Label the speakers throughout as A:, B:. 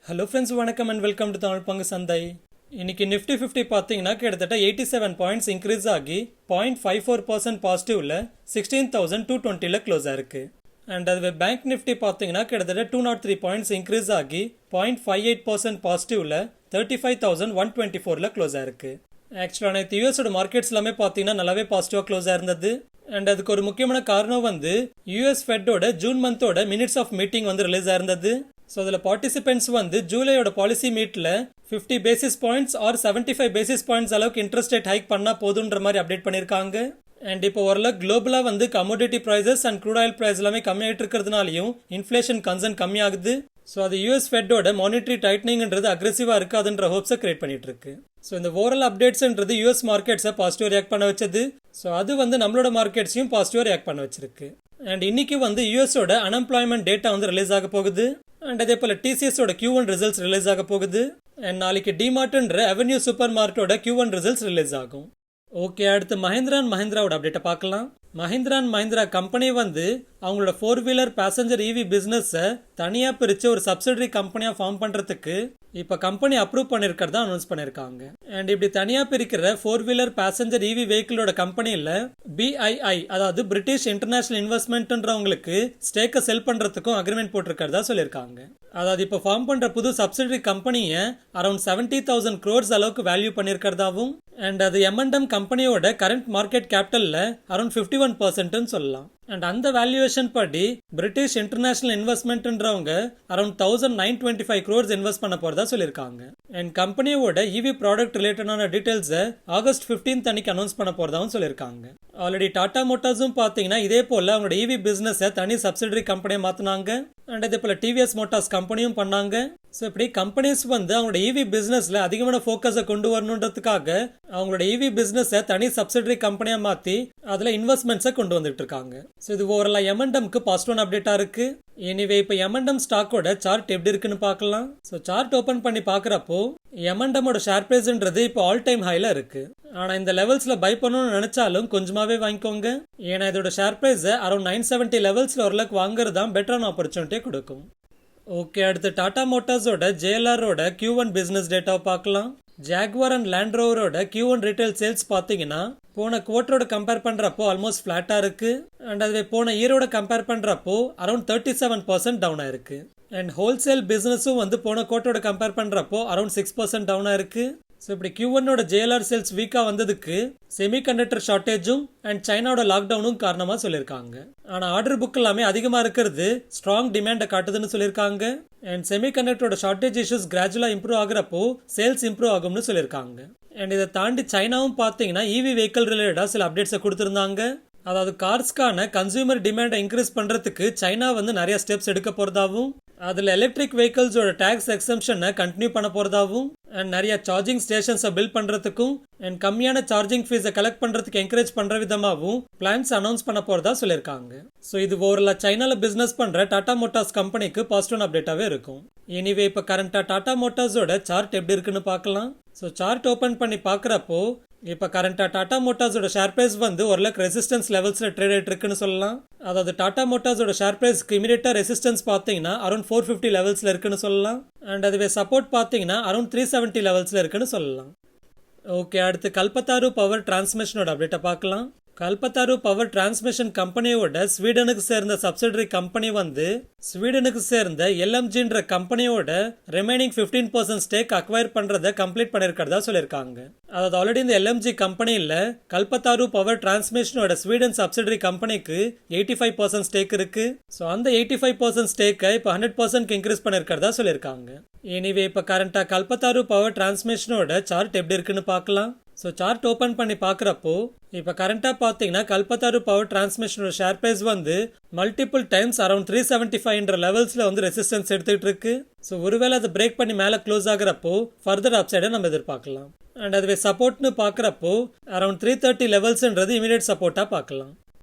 A: Hello friends, வணக்கம் and welcome to Tamil பங்கு சந்தை. இன்னைக்கு நிஃப்டி 50 பார்த்தீங்கன்னா கிட்டத்தட்ட 87 பாயிண்ட்ஸ் இன்க்ரீஸ் ஆகி 0.54% பாசிட்டிவ்ல 16,220ல க்ளோஸ் ஆயிருக்கு. அண்ட் அதுவே பேங்க் நிஃப்டி பார்த்தீங்கன்னா கிட்டத்தட்ட 203 பாயிண்ட்ஸ் இன்க்ரீஸ் ஆகி 0.58% பாசிட்டிவ்ல 35,124ல க்ளோஸ் ஆயிருக்கு. ஆக்சுவலாக நேற்று யூஎஸோட மார்க்கெட்ஸ் எல்லாமே பார்த்தீங்கன்னா நல்லாவே பாசிட்டிவாக க்ளோஸ் ஆயிருந்தது. அண்ட் அதுக்கு ஒரு முக்கியமான காரணம் வந்து யூஎஸ் ஃபெட்டோட ஜூன் மந்தோட மினிட்ஸ் ஆஃப் மீட்டிங் வந்து ரிலீஸ் ஆயிருந்தது. ஸோ அதில் பார்ட்டிசிபென்ட்ஸ் வந்து ஜூலையோட பாலிசி மீட்டில் 50 basis points or 75 basis points அளவுக்கு இன்ட்ரெஸ்ட் ரேட் ஹைக் பண்ணால் போதுன்ற மாதிரி அப்டேட் பண்ணியிருக்காங்க. அண்ட் இப்போ ஓரளவுக்கு குளோபலாக வந்து commodity prices and crude oil price எல்லாமே கம்மியாகிட்டு இருக்கிறதுனாலையும் இன்ஃப்ளேஷன் கன்சர்ன் கம்மியாகுது. ஸோ அது யூஎஸ் ஃபெட்டோட மானிட்டரி டைட்னிங்ன்றது அக்ரெசிவாக இருக்காதுன்ற ஹோப்ஸை கிரியேட் பண்ணிட்டு இருக்கு. ஸோ இந்த ஓவரால் அப்டேட்ஸ்ன்றது யூஎஸ் மார்க்கெட்ஸை பாசிட்டிவாக ரியாக்ட் பண்ண வச்சது. ஸோ அது வந்து நம்மளோட மார்க்கெட்ஸையும் பாசிட்டிவாக ரியாக்ட் பண்ண வச்சிருக்கு. அண்ட் இன்னைக்கு வந்து யூஎஸோட அன்எம்ப்ளாய்மெண்ட் டேட்டா வந்து ரிலீஸ் ஆக போகுது. அண்ட் அதே போல டிசிஎஸோட Q1 ரிசல்ட்ஸ் ரிலீஸ் ஆக போகுது. அண்ட் நாளைக்கு டிமார்ட்ன்ற அவென்யூ சூப்பர் மார்ட்டோட Q1 ரிசல்ட்ஸ் ரிலீஸ் ஆகும். ஓகே, அடுத்து மஹிந்திரா அண்ட் மஹிந்திராவோட அப்டேட்டை பார்க்கலாம். மஹிந்திரா அண்ட் மஹிந்திரா கம்பெனி வந்து அவங்களோட 4-வீலர் பேசஞ்சர் இவி பிசினஸை தனியாக பிரித்து ஒரு சப்சிடரி கம்பெனியாக ஃபார்ம் பண்ணுறதுக்கு இப்போ கம்பெனி அப்ரூவ் பண்ணியிருக்கிறதா அனௌன்ஸ் பண்ணியிருக்காங்க. அண்ட் இப்படி தனியாக பிரிக்கிற 4-வீலர் பேசஞ்சர் இவி வெஹிக்கிளோட கம்பெனியில் BII, அதாவது பிரிட்டிஷ் இன்டர்நேஷனல் இன்வெஸ்ட்மெண்ட்ன்றவங்களுக்கு ஸ்டேக்கை செல் பண்ணுறதுக்கும் அக்ரிமெண்ட் போட்டிருக்கிறதா சொல்லியிருக்காங்க. அதாவது இப்போ ஃபார்ம் பண்ணுற புது சப்சிடரி கம்பெனியை அரௌண்ட் 70,000 crores அளவுக்கு வேல்யூ பண்ணியிருக்கிறதாவும் அண்ட் அது M&M கம்பெனியோட கரண்ட் மார்க்கெட் கேபிட்டலில் அரௌண்ட் 51% சொல்லலாம். அண்ட் அந்த வேல்யூவேஷன் படி பிரிட்டிஷ் இன்டர்நேஷனல் இன்வெஸ்ட்மெண்ட்ன்றவங்க அரௌண்ட் 1,925 crores இன்வெஸ்ட் பண்ண போறதா சொல்லியிருக்காங்க. அண்ட் கம்பெனியோட இவி ப்ராடக்ட் ரிலேட்டடான டீடைல்ஸை ஆகஸ்ட் 15 அன்னைக்கு அனௌன்ஸ் பண்ண போறதாவும் சொல்லியிருக்காங்க. ஆல்ரெடி டாடா மோட்டார்ஸும் பார்த்தீங்கன்னா இதே போல அவங்களோட இவி பிசினஸை தனி சப்சிடரி கம்பெனியை மாத்தினாங்க. அண்ட் அதே போல டிவிஎஸ் மோட்டார்ஸ் கம்பெனியும் பண்ணாங்க. ஸோ இப்படி கம்பெனிஸ் வந்து அவங்களோட இவி பிசினஸ்ல அதிகமான ஃபோக்கஸை கொண்டு வரணுன்றதுக்காக அவங்களோட இவி பிசினஸை தனி சப்சிடரி கம்பெனியா மாத்தி அதுல இன்வெஸ்ட்மெண்ட்ஸை கொண்டு வந்துட்டு இருக்காங்க. ஸோ இது ஓவரால் M&Mக்கு பாசிட்டிவ் அப்டேட்டா இருக்கு. எனிவே இப்போ M&M ஸ்டாக்கோட சார்ட் எப்படி இருக்குன்னு பார்க்கலாம். ஸோ சார்ட் ஓபன் பண்ணி பார்க்குறப்போ M&Mோட ஷேர் பிரைஸ்ன்றது இப்போ ஆல் டைம் ஹைல இருக்கு. ஆனா இந்த லெவல்ஸ்ல பை பண்ணணும்னு நினைச்சாலும் கொஞ்சமாவே வாங்கிக்கோங்க. ஏன்னா இதோட ஷேர் பிரைஸ் அரௌண்ட் 970 லெவல்ஸ்ல ஓரளவுக்கு வாங்குறது தான் பெட்டரான ஆப்பர்ச்சுனிட்டியை கொடுக்கும். ஓகே, அடுத்து டாடா மோட்டார்ஸோட JLRோட Q1 பிசினஸ் டேட்டாவை பார்க்கலாம். ஜாகுவார் அண்ட் லேண்ட் ரோவரோட Q1 ரீட்டைல் சேல்ஸ் பார்த்தீங்கன்னா போன குவார்டரோட கம்பேர் பண்றப்போ ஆல்மோஸ்ட் ஃபிளாட்டா இருக்கு. அண்ட் அதுவே போன இயரோட கம்பேர் பண்றப்போ அரௌண்ட் 37% டவுன் ஆயிருக்கு. அண்ட் ஹோல்சேல் பிசினஸும் வந்து போன குவார்டரோட கம்பேர் பண்றப்போ அரௌண்ட் 6% டவுன் ஆயிருக்கு. ஸோ இப்படி Q1ஓட JLR சேல்ஸ் வீக்கா வந்ததுக்கு செமிகண்டக்டர் ஷார்டேஜும் அண்ட் சைனாவோட லாக்டவுனும் காரணமா சொல்லியிருக்காங்க. ஆனா ஆர்டர் புக் எல்லாமே அதிகமா இருக்கிறது ஸ்ட்ராங் டிமாண்டை காட்டுதுன்னு சொல்லியிருக்காங்க. அண்ட் செமிகண்டக்டரோட ஷார்டேஜ் இஷ்யூஸ் கிராஜுவலா இம்ப்ரூவ் ஆகுறப்போ சேல்ஸ் இம்ப்ரூவ் ஆகும்னு சொல்லியிருக்காங்க. அண்ட் இதை தாண்டி சைனாவும் பார்த்தீங்கன்னா இவி வெஹிக்கிள் ரிலேட்டடா சில அப்டேட்ஸை கொடுத்திருந்தாங்க. அதாவது கார்ஸ்க்கான கன்சியூமர் டிமாண்டை இன்க்ரீஸ் பண்றதுக்கு சைனா வந்து நிறைய ஸ்டெப்ஸ் எடுக்க போறதாவும் அதுல எலக்ட்ரிக் வெஹிக்கிள்ஸோட டாக்ஸ் எக்ஸம்ஷனை கண்டினியூ பண்ண போறதாவும் அண்ட் நிறைய சார்ஜிங் ஸ்டேஷன்ஸை பில்ட் பண்றதுக்கும் அண்ட் கம்மியான சார்ஜிங் ஃபீஸை கலெக்ட் பண்றதுக்கு என்கரேஜ் பண்ற விதமாகவும் பிளான்ஸ் அனௌன்ஸ் பண்ண போறதா சொல்லியிருக்காங்க. ஸோ இது ஓவரால் சைனால பிசினஸ் பண்ற டாடா மோட்டார்ஸ் கம்பெனிக்கு பாசிட்டிவ் அப்டேட்டாவே இருக்கும். எனிவே இப்போ கரண்டா டாடா மோட்டார்ஸோட சார்ட் எப்படி இருக்குன்னு பார்க்கலாம். ஸோ சார்ட் ஓபன் பண்ணி பார்க்குறப்போ இப்போ கரண்டா டாடா மோட்டார்ஸோட ஷேர் பிரைஸ் வந்து ஓரளவுக்கு ரெசிஸ்டன்ஸ் லெவல்ஸ்ல ட்ரேட் ஆயிட்டு இருக்குன்னு சொல்லலாம். அதாவது டாடா மோட்டார்ஸோட ஷேர் பிரைஸ்க்கு இமீடியட்டா ரெசிஸ்டன்ஸ் பார்த்தீங்கன்னா அரௌண்ட் 450 லெவல்ஸ்ல இருக்குன்னு சொல்லலாம். அண்ட் அதுவே சப்போர்ட் பார்த்தீங்கன்னா அரௌண்ட் 370 லெவல்ஸ்ல இருக்குன்னு சொல்லலாம். ஓகே, அடுத்து கல்பத்தாரு பவர் டிரான்ஸ்மிஷனோட அப்டேட்டை பார்க்கலாம். கல்பத்தாரு பவர் டிரான்ஸ்மிஷன் கம்பெனியோட ஸ்வீடனுக்கு சேர்ந்த சப்சிடரி கம்பெனி வந்து ஸ்வீடனுக்கு சேர்ந்த LMGன்ற கம்பெனியோட ரிமைனிங் 15% ஸ்டேக் அக்வயர் பண்றதை கம்ப்ளீட் பண்ணிருக்கிறதா சொல்லியிருக்காங்க. அதாவது ஆல்ரெடி இந்த LMG கம்பெனியில் கல்பத்தாரு பவர் டிரான்ஸ்மிஷனோட ஸ்வீடன் சப்சிடரி கம்பெனிக்கு 85% ஸ்டேக் இருக்கு. ஸோ அந்த 85% ஸ்டேக்கை இப்போ 100% இன்க்ரீஸ் பண்ணிருக்கிறதா சொல்லியிருக்காங்க. எனிவே இப்போ கரண்டா கல்பத்தாரு பவர் டிரான்ஸ்மிஷனோட சார்ட் எப்படி இருக்குன்னு பார்க்கலாம். ஸோ சார்ட் ஓபன் பண்ணி பார்க்குறப்போ இப்போ கரண்டா பார்த்தீங்கன்னா கல்பத்தாரு பவர் டிரான்ஸ்மிஷனோட ஷேர் பிரைஸ் வந்து மல்டிபிள் டைம்ஸ் அரௌண்ட் 375 லெவல்ஸ்ல வந்து ரெசிஸ்டன்ஸ் எடுத்துக்கிட்டு இருக்கு. ஸோ ஒருவேளை அதை பிரேக் பண்ணி மேலே க்ளோஸ் ஆகுறப்போ ஃபர்தர் அப்சைடை நம்ம எதிர்பார்க்கலாம். அண்ட் அதுவே சப்போர்ட்னு பார்க்குறப்போ அரௌண்ட் 330 லெவல்ஸ்ன்றது இமீடியட் சப்போர்ட்டா பார்க்கலாம்.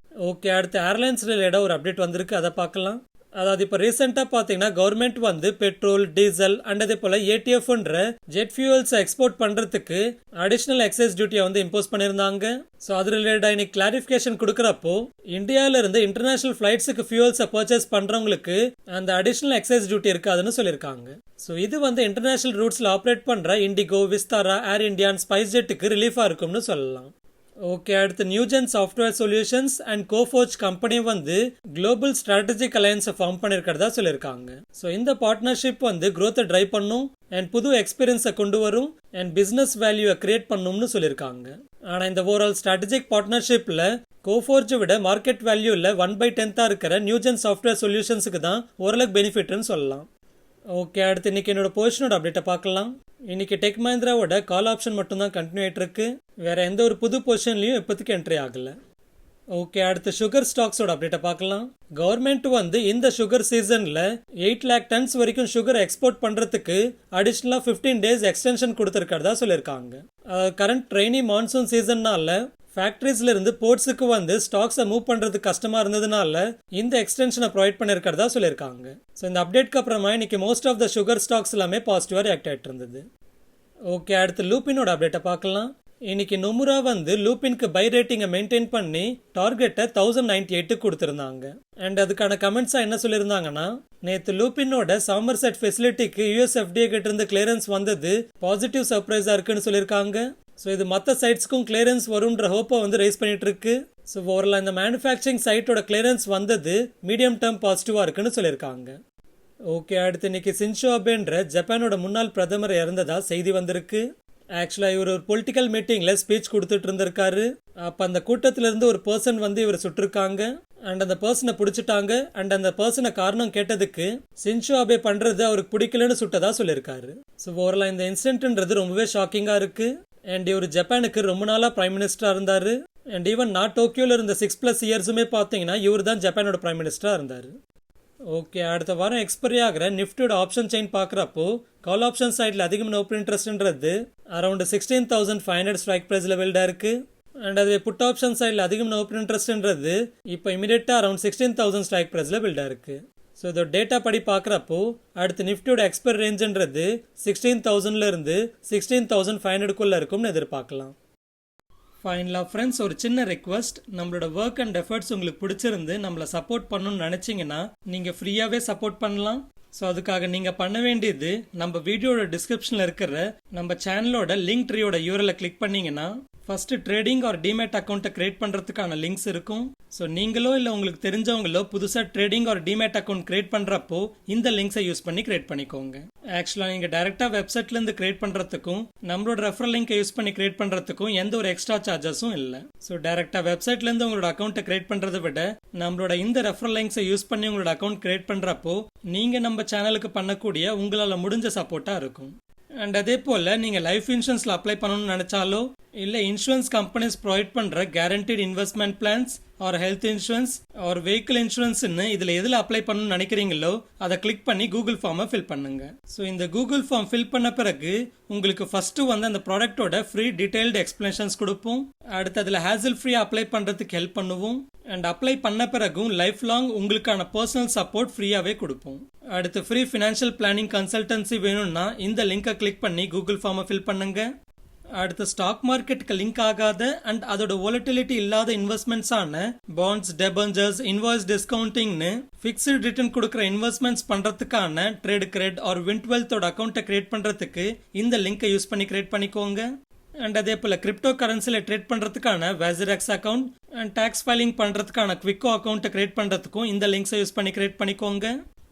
A: ஓகே, அடுத்து ஏர்லைன்ஸ் ரிலேட்டடா ஒரு அப்டேட் வந்திருக்கு, அதை பார்க்கலாம். அதாவது இப்போ ரீசெண்டாக பார்த்தீங்கன்னா கவர்மெண்ட் வந்து பெட்ரோல் டீசல் அண்ட் அதே போல் ஏடிஎஃப்ன்ற ஜெட் ஃபியூவல்ஸை எக்ஸ்போர்ட் பண்ணுறதுக்கு அடிஷ்னல் எக்ஸைஸ் டியூட்டியை வந்து இம்போஸ் பண்ணியிருந்தாங்க. ஸோ அது ரிலேட்டடாக இன்னைக்கு கிளாரிஃபிகேஷன் கொடுக்குறப்போ இந்தியாவில இருந்து இன்டர்நேஷனல் ஃபிளைட்ஸுக்கு ஃபியூவல்ஸை பர்ச்சேஸ் பண்ணுறவங்களுக்கு அந்த அடிஷ்னல் எக்ஸைஸ் டியூட்டி இருக்காதுன்னு சொல்லியிருக்காங்க. ஸோ இது வந்து இன்டர்நேஷனல் ரூட்ஸில் ஆப்ரேட் பண்ணுற IndiGo, Vistara, Air India and Spice ஜெட்டுக்கு ரிலீஃபாக இருக்கும்னு சொல்லலாம். ஓகே, அடுத்து Newgen software solutions and Coforge company வந்து குளோபல் ஸ்ட்ராட்டஜிக் அலையன்ஸை ஃபார்ம் பண்ணியிருக்கிறதா சொல்லியிருக்காங்க. ஸோ இந்த பார்ட்னர்ஷிப் வந்து growth-ஐ டிரைவ் பண்ணும் அண்ட் புது எக்ஸ்பீரியன்ஸை கொண்டு வரும் அண்ட் பிஸ்னஸ் வேல்யூவை கிரியேட் பண்ணும்னு சொல்லியிருக்காங்க. ஆனால் இந்த ஓவரால் ஸ்ட்ராட்டஜிக் பார்ட்னர்ஷிப்பில் கோஃபோர்ஜை விட மார்க்கெட் வேல்யூவில் 1/10 இருக்கிற நியூஜென் சாஃப்ட்வேர் சொல்யூஷன்ஸுக்கு தான் ஓரளவுக்கு பெனிஃபிட்னு சொல்லலாம். ஓகே, அடுத்து இன்னைக்கு என்னோட பொசிஷனோட அப்டேட்டை பார்க்கலாம். இன்னைக்கு டெக் மஹிந்திராவோட கால் ஆப்ஷன் மட்டும் தான் கண்டினியூ ஆயிட்டு இருக்கு. வேற எந்த ஒரு புது பொசிஷன்லயும் இப்போதைக்கு என்ட்ரி ஆகல. ஓகே, அடுத்து சுகர் ஸ்டாக்ஸோட அப்டேட்டை பார்க்கலாம். கவர்மெண்ட் வந்து இந்த சுகர் சீசன்ல 8 lakh tons வரைக்கும் சுகர் எக்ஸ்போர்ட் பண்றதுக்கு அடிஷனலா 15 days எக்ஸ்டென்ஷன் கொடுத்திருக்கிறதா சொல்லியிருக்காங்க. கரண்ட் ரெய்னி மான்சூன் சீசன்னால ஃபேக்டரிஸ்ல இருந்து போர்ட்ஸுக்கு வந்து ஸ்டாக்ஸை மூவ் பண்றது கஷ்டமா இருந்ததுனால இந்த எக்ஸ்டென்ஷனை ப்ரொவைட் பண்ணிருக்கிறதா சொல்லியிருக்காங்க. ஸோ இந்த அப்டேட்க்கு அப்புறமா இன்னைக்கு most of the sugar stocks எல்லாமே பாசிட்டிவா ரியாக்ட் ஆயிட்டு இருந்தது. ஓகே, அடுத்து லூப்பினோட அப்டேட்டை பார்க்கலாம். இன்னைக்கு நொமுரா வந்து லூப்பின்க்கு பை ரேட்டிங்கை மெயின்டைன் பண்ணி டார்கெட்டை 1098 கொடுத்திருந்தாங்க. அண்ட் அதுக்கான கமெண்ட்ஸா என்ன சொல்லியிருந்தாங்கன்னா, நேற்று லூப்பினோட சாமர்செட் ஃபெசிலிட்டிக்கு யூஎஸ்எஃப்டிஏ கிட்ட இருந்து கிளியரன்ஸ் வந்தது பாசிட்டிவ் சர்ப்ரைஸா இருக்குன்னு சொல்லியிருக்காங்க. ஸோ இது மற்ற சைட்ஸ்க்கும் கிளியரன்ஸ் வரும்ன்ற ஹோப்பை வந்து ரைஸ் பண்ணிட்டு இருக்கு. ஸோ ஓவரால் இந்த மேனுஃபேக்சரிங் சைட்டோட கிளியரன்ஸ் வந்தது மீடியம் டேர்ம் பாசிட்டிவா இருக்குன்னு சொல்லியிருக்காங்க. ஓகே, அடுத்து இன்னைக்கு ஷின்சோ அபேன்ற ஜப்பானோட முன்னாள் பிரதமர் இறந்ததா செய்தி வந்திருக்கு. ஆக்சுவலா இவர் ஒரு பொலிட்டிக்கல் மீட்டிங்ல ஸ்பீச் கொடுத்துட்டு இருந்திருக்காரு. அப்ப அந்த கூட்டத்தில இருந்து ஒரு பர்சன் வந்து இவர் சுட்டிருக்காங்க அண்ட் அந்த பர்சனை பிடிச்சிட்டாங்க. அண்ட் அந்த பர்சனை காரணம் கேட்டதுக்கு ஷின்சோ அபே பண்றது அவருக்கு பிடிக்கலன்னு சுட்டதா சொல்லியிருக்காரு. ஸோ ஓவரால் இந்த இன்சிடென்ட்ன்றது ரொம்பவே ஷாக்கிங்கா இருக்கு. அண்ட் இவர் ஜப்பானுக்கு ரொம்ப நாளா பிரைம் மினிஸ்டரா இருந்தாரு. அண்ட் ஈவன் நான் டோக்கியோல இருந்த 6+ இயர்ஸுமே பார்த்தீங்கன்னா இவர் தான் ஜப்பானோட பிரைம் மினிஸ்டரா இருந்தாரு. ஓகே, அடுத்த வாரம் எக்ஸ்பைரி ஆகிற நிஃப்டியோட ஆப்ஷன் செயின் பார்க்குறப்போ கால் ஆப்ஷன் சைடில் அதிகமான ஓப்பன் இன்ட்ரெஸ்ட்ன்றது அரௌண்ட் 16,500 ஸ்ட்ரைக் ப்ரைஸில் பில்டா இருக்கு. அண்ட் அதுவே புட் ஆப்ஷன் சைடில் அதிகமான ஓப்பன் இன்ட்ரெஸ்ட்ன்றது இப்போ இமீடியட்டாக அரௌண்ட் 16,000 ஸ்ட்ரைக் ப்ரைஸில் பில்டா இருக்கு. ஸோ இதோட டேட்டா படி பார்க்குறப்போ அடுத்து நிஃப்டியோட எக்ஸ்பைரி ரேஞ்சுன்றது 16,000ல இருந்து 16,500க்குள்ள இருக்கும்னு எதிர்பார்க்கலாம். ஃபைனலாக ஃப்ரெண்ட்ஸ், ஒரு சின்ன ரெக்வஸ்ட். நம்மளோட ஒர்க் அண்ட் எஃபர்ட்ஸ் உங்களுக்கு பிடிச்சிருந்து நம்மளை சப்போர்ட் பண்ணணும்னு நினச்சிங்கன்னா நீங்கள் ஃப்ரீயாகவே சப்போர்ட் பண்ணலாம். ஸோ அதுக்காக நீங்கள் பண்ண வேண்டியது நம்ம வீடியோட டிஸ்கிரிப்ஷனில் இருக்கிற நம்ம சேனலோட லிங்க் ட்ரீயோட யூஆர்எல்லை கிளிக் பண்ணீங்கன்னா ஃபர்ஸ்ட் ட்ரேடிங் ஆர் டிமேட் அக்கௌண்ட்டை கிரியேட் பண்ணுறதுக்கான லிங்க்ஸ் இருக்கும். ஸோ நீங்களோ இல்லை உங்களுக்கு தெரிஞ்சவங்களோ புதுசாக trading R demat account create பண்ணுறப்போ இந்த லிங்க்ஸை யூஸ் பண்ணி கிரியேட் பண்ணிக்கோங்க. ஆக்சுவலாக நீங்கள் டேரெக்டாக வெப்சைட்லேருந்து கிரியேட் பண்ணுறதுக்கும் நம்மளோட ரெஃபரல் லிங்கை யூஸ் பண்ணி கிரியேட் பண்ணுறதுக்கும் எந்த ஒரு எக்ஸ்ட்ரா சார்ஜஸும் இல்லை. ஸோ டேரெக்டாக வெப்சைட்லேருந்து உங்களோட அக்கௌண்ட்டை கிரியேட் பண்ணுறதை விட நம்மளோட இந்த ரெஃபரல் லிங்க்ஸை யூஸ் பண்ணி உங்களோட அக்கௌண்ட் கிரியேட் பண்ணுறப்போ நீங்கள் நம்ம சேனலுக்கு பண்ணக்கூடிய உங்களால் முடிஞ்ச சப்போர்ட்டாக இருக்கும். அண்ட் அதே போல் நீங்கள் லைஃப் இன்சூரன்ஸில் அப்ளை பண்ணணும்னு நினச்சாலோ இல்லை இன்சூரன்ஸ் கம்பெனிஸ் ப்ரொவைட் பண்ணுற guaranteed investment plans or health insurance or vehicle இன்சூரன்ஸ்னு இதில் எதில் அப்ளை பண்ணணும்னு நினைக்கிறீங்களோ அதை கிளிக் பண்ணி கூகுள் ஃபார்மை ஃபில் பண்ணுங்க. ஸோ இந்த கூகுள் ஃபார்ம் ஃபில் பண்ண பிறகு உங்களுக்கு ஃபர்ஸ்ட்டு வந்து அந்த ப்ராடக்டோட ஃப்ரீ டீடைல்டு எக்ஸ்பிளனேஷன்ஸ் கொடுப்போம். அடுத்து அதில் ஹேசல் ஃப்ரீயாக அப்ளை பண்ணுறதுக்கு ஹெல்ப் பண்ணுவோம். அண்ட் அப்ளை பண்ண பிறகும் லைஃப் லாங் உங்களுக்கான பர்சனல் சப்போர்ட் ஃப்ரீயாகவே கொடுப்போம். அடுத்து ஃப்ரீ ஃபினான்ஷியல் பிளானிங் கன்சல்டன்சி வேணும்னா இந்த லிங்கை கிளிக் பண்ணி கூகுள் ஃபார்மை ஃபில் பண்ணுங்க. அடுத்து ஸ்டாக் மார்க்கெட்டுக்கு லிங்க் ஆகாத அண்ட் அதோட வாலட்டிலிட்டி இல்லாத இன்வெஸ்ட்மெண்ட்ஸான பாண்ட்ஸ், டெபஞ்சர்ஸ், இன்வாய்ஸ் டிஸ்கவுண்டிங்னு ஃபிக்ஸ்டு ரிட்டர்ன் கொடுக்குற இன்வெஸ்ட்மெண்ட்ஸ் பண்றதுக்கான ட்ரேட் கிரெட் ஆர் வின்ட்வெல்த்தோட அக்கௌண்ட்டை கிரியேட் பண்றதுக்கு இந்த லிங்கை யூஸ் பண்ணி கிரியேட் பண்ணிக்கோங்க. அண்ட் அதே போல் கிரிப்டோ கரன்சியில் ட்ரேட் பண்ணுறதுக்கான வேசிரெக்ஸ் அக்கௌண்ட் அண்ட் டேக்ஸ் ஃபைலிங் பண்ணுறதுக்கான குவிக்கோ அக்கௌண்ட்டை கிரியேட் பண்ணுறதுக்கும் இந்த லிங்க்ஸை யூஸ் பண்ணி கிரியேட் பண்ணிக்கோங்க.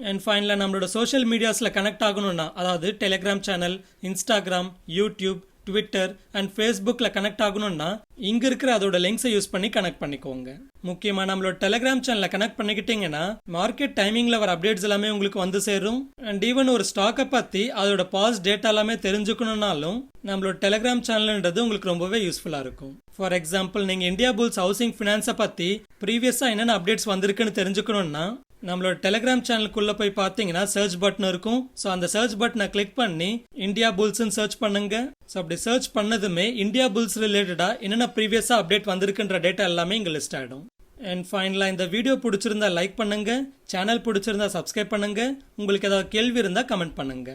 A: அண்ட் ஃபைனலாக நம்மளோட சோஷியல் மீடியாஸில் கனெக்ட் ஆகணும்னா, அதாவது Telegram channel, Instagram, YouTube, Twitter and ஃபேஸ்புக்கில் கனெக்ட் ஆகணும்னா இங்கே இருக்கிற அதோட லிங்க்ஸை யூஸ் பண்ணி கனெக்ட் பண்ணிக்கோங்க. முக்கியமாக நம்மளோட டெலிகிராம் சேனலில் கனெக்ட் பண்ணிக்கிட்டீங்கன்னா மார்க்கெட் டைமிங்கில் வர அப்டேட்ஸ் எல்லாமே உங்களுக்கு வந்து சேரும். அண்ட் ஈவன் ஒரு ஸ்டாக்கை பற்றி அதோட பாஸ்ட் டேட்டா எல்லாமே தெரிஞ்சுக்கணும்னாலும் நம்மளோட டெலிகிராம் சேனல்ன்றது உங்களுக்கு ரொம்பவே யூஸ்ஃபுல்லாக இருக்கும். ஃபார் எக்ஸாம்பிள், நீங்கள் இந்தியா புல்ஸ் ஹவுசிங் ஃபினான்ஸை பற்றி ப்ரீவியஸாக என்னென்ன அப்டேட்ஸ் வந்திருக்குன்னு தெரிஞ்சுக்கணும்னா நம்மளோட டெலிகிராம் சேனலுக்குள்ளே போய் பார்த்தீங்கன்னா சர்ச் பட்டன் இருக்கும். ஸோ அந்த சர்ச் பட்டனை கிளிக் பண்ணி இந்தியா புல்ஸ்ன்னு சர்ச் பண்ணுங்க. ஸோ அப்படி சர்ச் பண்ணதுமே இந்தியா புல்ஸ் ரிலேட்டடாக என்னென்ன ப்ரீவியஸாக அப்டேட் வந்திருக்குன்ற டேட்டா எல்லாமே இங்கே லிஸ்ட் ஆகிடும். அண்ட் ஃபைனலாக இந்த வீடியோ பிடிச்சிருந்தா லைக் பண்ணுங்க, சேனல் பிடிச்சிருந்தா சப்ஸ்கிரைப் பண்ணுங்க. உங்களுக்கு ஏதாவது கேள்வி இருந்தால் கமெண்ட் பண்ணுங்க.